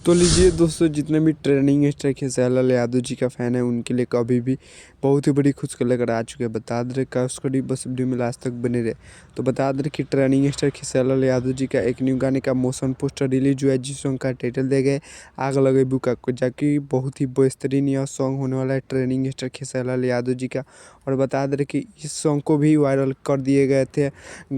तो लीजिए दोस्तों, जितने भी ट्रेंडिंग स्टार खेसारी लाल यादव जी का फ़ैन है उनके लिए कभी भी बहुत ही बड़ी खुशखबरी लेकर आ चुके हैं। बता दे रहे का उसको बस वीडियो में लास्ट तक बने रहे। तो बता दे रहे कि ट्रेंडिंग स्टार खेसारी लाल यादव जी का एक न्यू गाने का मोशन पोस्टर रिलीज हुआ है, जिस सॉन्ग का टाइटल दे गए आग लगे बुका को, जाकि बहुत ही बेहतरीन यह सॉन्ग होने वाला है ट्रेंडिंग स्टार खेसारी लाल यादव जी का। और बता दे रहे कि इस सॉन्ग को भी वायरल कर दिए गए थे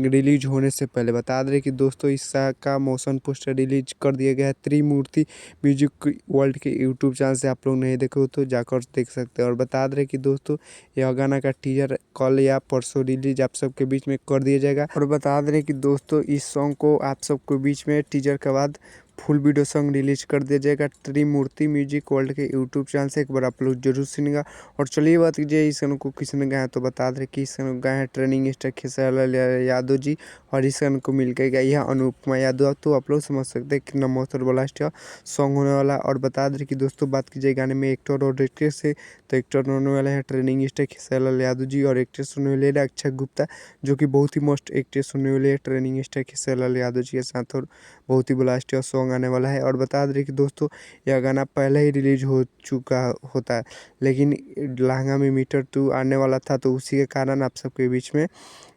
रिलीज होने से पहले। बता दे रहे कि दोस्तों इस का मोशन पोस्टर रिलीज कर दिया गया है त्रिमूर्ति म्यूजिक वर्ल्ड के यूट्यूब चैनल से। आप लोग नहीं देखे हो तो जाकर देख सकते हैं। और बता दें कि दोस्तों यह गाना का टीजर कल या परसों रिलीज आप सबके बीच में कर दिया जाएगा। और बता दें कि दोस्तों इस सॉन्ग को आप सबके बीच में टीजर के बाद फुल वीडियो सॉन्ग रिलीज कर दिया जाएगा त्रिमूर्ति म्यूजिक वर्ल्ड के यूट्यूब चैनल से। एक बार आप लोग जरूर सुनिएगा। और चलिए बात कीजिए इस गाने को किसने गाया, तो बता दें कि इस गाने को गाया है ट्रेंडिंग स्टार खेसारी लाल यादव जी, और इस गाने को मिलकर गाई है अनुपमा यादव। तो आप लोग समझ सकते हैं कितना मस्त और ब्लास्ट सॉन्ग होने वाला। और बता दें कि दोस्तों बात कीजिए गाने में एक्टर और एक्ट्रेस से, तो एक्टर होने वाला है ट्रेंडिंग स्टार खेसारी लाल यादव जी, और एक्ट्रेस होने वाली है अक्षय गुप्ता, जो कि बहुत ही मस्त एक्ट्रेस होने वाली है ट्रेंडिंग स्टार खेसारी लाल यादव जी के साथ। और बहुत ही ब्लास्ट सॉन्ग आने वाला है। और बता दें कि दोस्तों यह गाना पहले ही रिलीज हो चुका होता है, लेकिन लहंगा में मीटर 2 आने वाला था, तो उसी के कारण आप सबके बीच में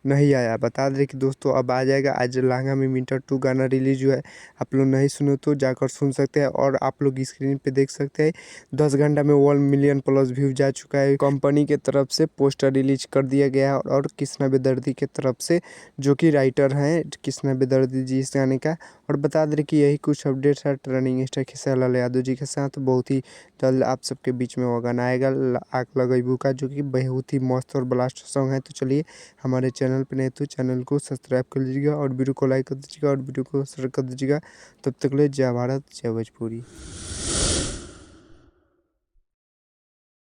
नहीं आया। बता दें कि दोस्तों अब आ जाएगा। आज लहंगा में मीटर 2 गाना रिलीज हुआ है, आप लोग नहीं सुने तो जाकर सुन सकते हैं। और आप लोग स्क्रीन पे देख सकते हैं 10 घंटा में 1 मिलियन प्लस व्यू जा चुका है। कंपनी के तरफ से पोस्टर रिलीज कर दिया गया है, और कृष्णा बेदर्दी के तरफ से, जो कि राइटर हैं कृष्णा बेदर्दी जी इस गाने का। और बता दें कि यही कुछ अपडेट्स है ट्रेंडिंग स्टार खेसारी लाल यादव जी के साथ। बहुत ही जल्द आप सबके बीच में वो गाना आएगा आग लगेबू का, जो कि बहुत ही मस्त और ब्लास्ट सॉन्ग है। तो चलिए हमारे चैनल पर नहीं तो चैनल को सब्सक्राइब कर लीजिएगा, और वीडियो को लाइक कर दीजिएगा, और वीडियो को शेयर कर दीजिएगा। तब तक ले जय भारत जय भोजपुरी।